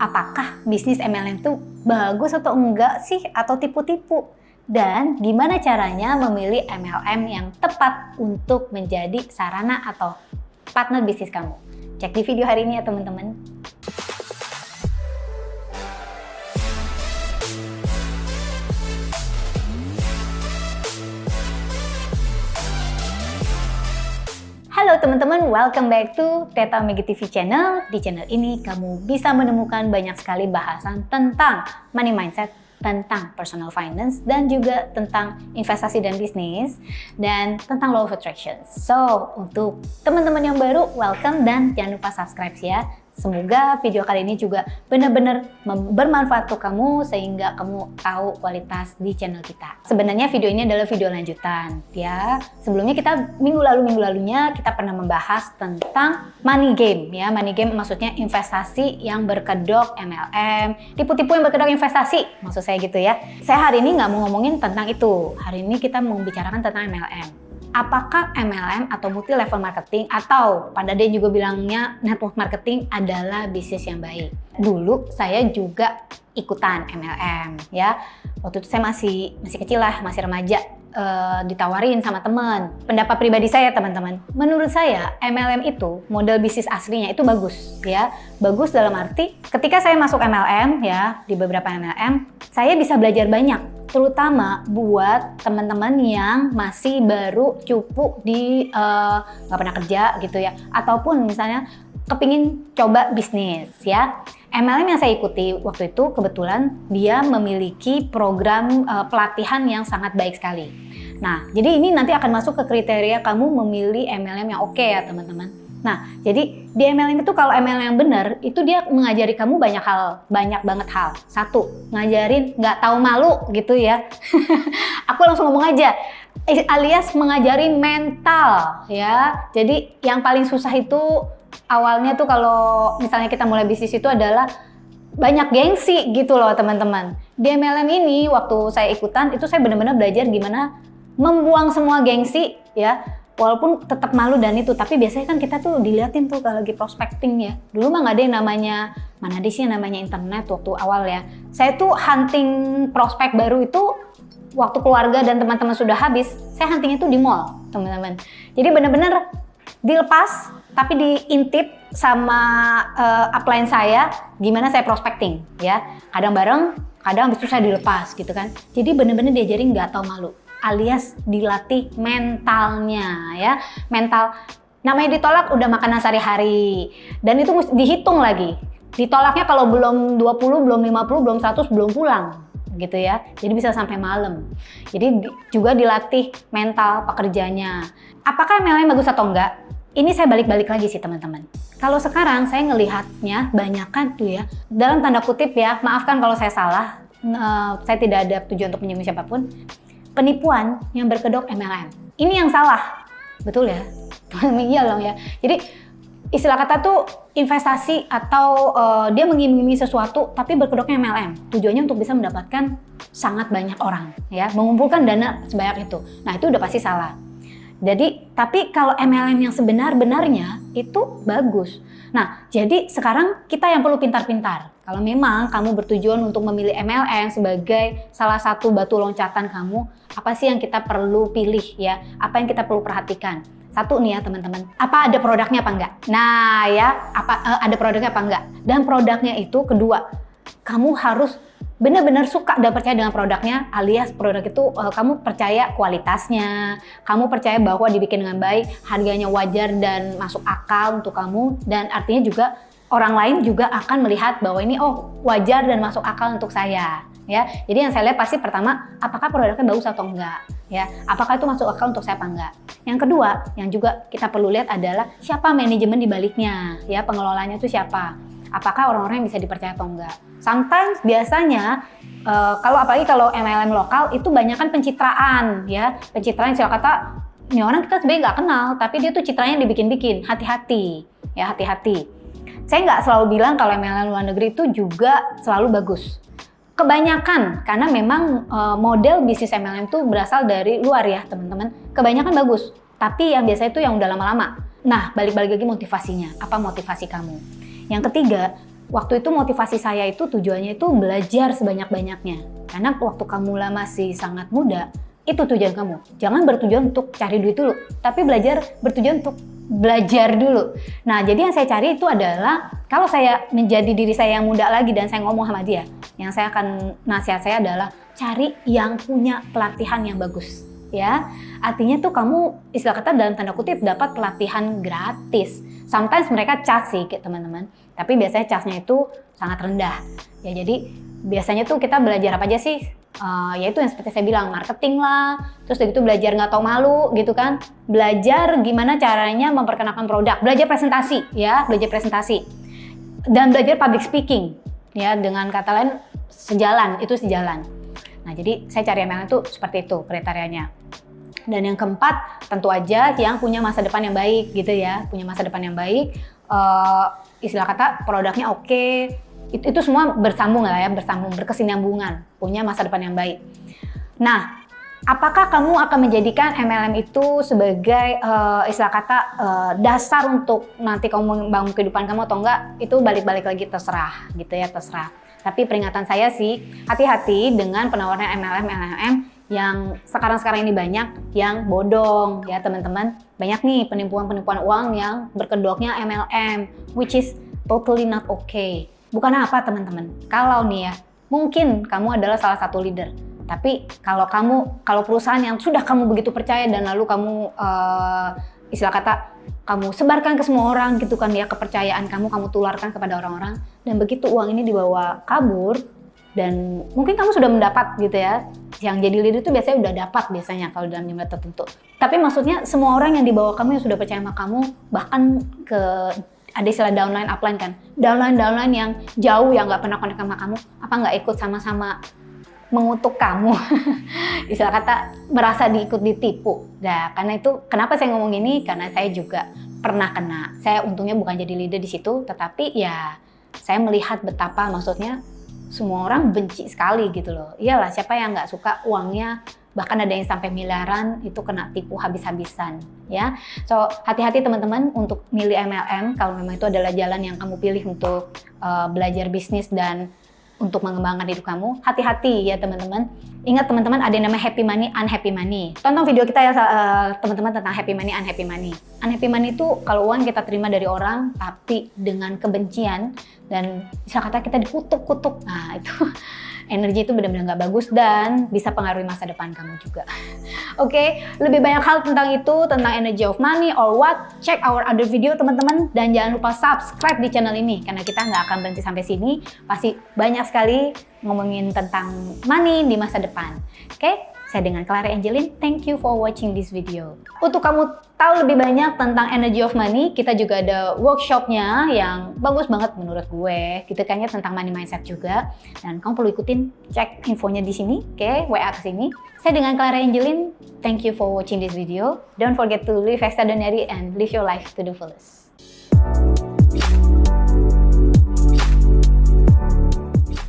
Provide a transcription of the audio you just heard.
apakah bisnis MLM itu bagus atau enggak sih, atau tipu-tipu? Dan gimana caranya memilih MLM yang tepat untuk menjadi sarana atau partner bisnis kamu? Cek di video hari ini ya teman-teman. Halo teman-teman, welcome back to Teta Megi TV channel. Di channel ini kamu bisa menemukan banyak sekali bahasan tentang money mindset, tentang personal finance, dan juga tentang investasi dan bisnis, dan tentang law of attraction. So, untuk teman-teman yang baru, welcome dan jangan lupa subscribe ya. Semoga video kali ini juga benar-benar bermanfaat untuk kamu sehingga kamu tahu kualitas di channel kita. Sebenarnya video ini adalah video lanjutan ya. Sebelumnya kita minggu lalunya kita pernah membahas tentang money game ya. Money game maksudnya investasi yang berkedok MLM, tipu-tipu yang berkedok investasi. Maksud saya gitu ya. Saya hari ini nggak mau ngomongin tentang itu. Hari ini kita mau bicarakan tentang MLM. Apakah MLM atau multi level marketing atau pada dia juga bilangnya network marketing adalah bisnis yang baik? Dulu saya juga ikutan MLM ya. Waktu itu saya masih kecil lah, masih remaja. Ditawarin sama teman. Pendapat pribadi saya teman-teman, menurut saya MLM itu model bisnis aslinya itu bagus ya. Bagus dalam arti ketika saya masuk MLM ya, di beberapa MLM saya bisa belajar banyak, terutama buat teman-teman yang masih baru cupu di nggak pernah kerja gitu ya, ataupun misalnya kepingin coba bisnis ya. MLM yang saya ikuti waktu itu kebetulan dia memiliki program pelatihan yang sangat baik sekali. Nah, jadi ini nanti akan masuk ke kriteria kamu memilih MLM yang oke ya teman-teman. Nah, jadi di MLM itu kalau MLM yang benar, itu dia mengajari kamu banyak banget hal. Satu, ngajarin nggak tahu malu gitu ya. Aku langsung ngomong aja, alias mengajari mental ya. Jadi yang paling susah itu awalnya tuh kalau misalnya kita mulai bisnis itu adalah banyak gengsi gitu loh teman-teman. Di MLM ini waktu saya ikutan itu saya benar-benar belajar gimana membuang semua gengsi ya. Walaupun tetap malu dan itu, tapi biasanya kan kita tuh diliatin tuh kalau lagi prospecting ya. Dulu mah nggak ada yang namanya, mana ada sih yang namanya internet waktu awal ya. Saya tuh hunting prospek baru itu waktu keluarga dan teman-teman sudah habis, saya huntingnya tuh di mall teman-teman. Jadi benar-benar dilepas tapi diintip sama upline saya gimana saya prospecting ya. Kadang bareng, kadang habis itu saya dilepas gitu kan. Jadi benar-benar diajarin nggak tahu malu, alias dilatih mentalnya ya. Mental namanya ditolak udah makanan sehari-hari, dan itu mesti dihitung lagi. Ditolaknya kalau belum 20, belum 50, belum 100, belum pulang gitu ya. Jadi bisa sampai malam. Jadi juga dilatih mental pekerjanya. Apakah MLM bagus atau enggak? Ini saya balik-balik lagi sih teman-teman. Kalau sekarang saya ngelihatnya banyakan tuh ya, dalam tanda kutip ya, maafkan kalau saya salah, saya tidak ada tujuan untuk menyinggung siapapun, penipuan yang berkedok MLM. Ini yang salah, betul ya? Iya loh ya. Jadi istilah kata tuh investasi atau dia mengiming-imingi sesuatu tapi berkedoknya MLM. Tujuannya untuk bisa mendapatkan sangat banyak orang ya, mengumpulkan dana sebanyak itu. Nah, itu udah pasti salah. Jadi, tapi kalau MLM yang sebenar-benarnya itu bagus. Nah, jadi sekarang kita yang perlu pintar-pintar. Kalau memang kamu bertujuan untuk memilih MLM sebagai salah satu batu loncatan kamu, apa sih yang kita perlu pilih ya? Apa yang kita perlu perhatikan? Satu nih ya teman-teman, apa ada produknya apa enggak? Nah ya, ada produknya apa enggak? Dan produknya itu kedua, kamu harus benar-benar suka dan percaya dengan produknya, alias produk itu kamu percaya kualitasnya, kamu percaya bahwa dibikin dengan baik, harganya wajar dan masuk akal untuk kamu, dan artinya juga orang lain juga akan melihat bahwa ini wajar dan masuk akal untuk saya ya. Jadi yang saya lihat pasti pertama, apakah produknya bagus atau enggak ya, apakah itu masuk akal untuk saya apa enggak. Yang kedua yang juga kita perlu lihat adalah siapa manajemen di baliknya ya, pengelolanya itu siapa, apakah orang-orang yang bisa dipercaya atau enggak. Sometimes biasanya kalau apalagi kalau MLM lokal itu banyak kan pencitraan ya, pencitraan istilah kata ini orang kita sebenarnya nggak kenal tapi dia tuh citranya dibikin-bikin. Hati-hati ya, hati-hati. Saya nggak selalu bilang kalau MLM luar negeri itu juga selalu bagus. Kebanyakan karena memang model bisnis MLM itu berasal dari luar ya teman-teman. Kebanyakan bagus, tapi yang biasa itu yang udah lama-lama. Nah, balik-balik lagi motivasinya. Apa motivasi kamu? Yang ketiga, waktu itu motivasi saya itu tujuannya itu belajar sebanyak-banyaknya. Karena waktu kamu masih sangat muda, itu tujuan kamu. Jangan bertujuan untuk cari duit dulu, tapi bertujuan untuk belajar dulu. Nah, jadi yang saya cari itu adalah kalau saya menjadi diri saya yang muda lagi dan saya ngomong sama dia, yang saya akan nasihat saya adalah cari yang punya pelatihan yang bagus, ya. Artinya tuh kamu istilah kata dalam tanda kutip dapat pelatihan gratis. Sometimes mereka charge sih teman-teman, tapi biasanya charge-nya itu sangat rendah. Ya, jadi biasanya tuh kita belajar apa aja sih? Yaitu yang seperti saya bilang, marketing lah, terus begitu belajar nggak tahu malu gitu kan, belajar gimana caranya memperkenalkan produk, belajar presentasi ya, belajar presentasi, dan belajar public speaking ya, dengan kata lain sejalan. Nah, jadi saya cari MLM itu seperti itu kriterianya. Dan yang keempat, tentu aja yang punya masa depan yang baik gitu ya, punya masa depan yang baik, istilah kata produknya oke. Itu semua bersambung lah ya, berkesinambungan, punya masa depan yang baik. Nah, apakah kamu akan menjadikan MLM itu sebagai istilah kata dasar untuk nanti kamu membangun kehidupan kamu atau enggak? Itu balik-balik lagi terserah gitu ya, terserah. Tapi peringatan saya sih, hati-hati dengan penawaran MLM yang sekarang ini banyak yang bodong ya teman-teman. Banyak nih penipuan uang yang berkedoknya MLM, which is totally not okay. Bukan apa teman-teman, kalau nih ya, mungkin kamu adalah salah satu leader, tapi kalau perusahaan yang sudah kamu begitu percaya dan lalu kamu istilah kata kamu sebarkan ke semua orang gitu kan ya, kepercayaan kamu tularkan kepada orang-orang, dan begitu uang ini dibawa kabur dan mungkin kamu sudah mendapat gitu ya, yang jadi leader itu biasanya udah dapat biasanya kalau dalam jumlah tertentu. Tapi maksudnya semua orang yang dibawa kamu yang sudah percaya sama kamu, bahkan ada istilah downline, upline kan. Downline yang jauh yang nggak pernah connect sama kamu, apa nggak ikut sama-sama mengutuk kamu? Istilah kata merasa ditipu. Nah, karena itu kenapa saya ngomong ini? Karena saya juga pernah kena. Saya untungnya bukan jadi leader di situ, tetapi ya saya melihat betapa maksudnya semua orang benci sekali gitu loh. Iyalah, siapa yang nggak suka uangnya, bahkan ada yang sampai miliaran itu kena tipu habis-habisan ya. So hati-hati teman-teman untuk milih MLM kalau memang itu adalah jalan yang kamu pilih untuk belajar bisnis dan untuk mengembangkan hidup kamu. Hati-hati ya teman-teman. Ingat teman-teman, ada yang namanya happy money, unhappy money. Tonton video kita ya teman-teman tentang happy money, unhappy money. Unhappy money itu kalau uang kita terima dari orang tapi dengan kebencian dan bisa kata kita dikutuk-kutuk. Nah itu energi itu benar-benar nggak bagus dan bisa pengaruhi masa depan kamu juga. Oke, lebih banyak hal tentang itu, tentang energy of money or what, check our other video teman-teman, dan jangan lupa subscribe di channel ini karena kita nggak akan berhenti sampai sini, pasti banyak sekali ngomongin tentang money di masa depan. Oke, saya dengan Clara Angelin, thank you for watching this video. Untuk kamu tahu lebih banyak tentang energy of money, kita juga ada workshopnya yang bagus banget menurut gue, gitu kan ya, tentang money mindset juga. Dan kamu perlu ikutin, cek infonya di sini, oke, WA ke sini. Saya dengan Clara Angelin, thank you for watching this video. Don't forget to live extraordinary and live your life to the fullest.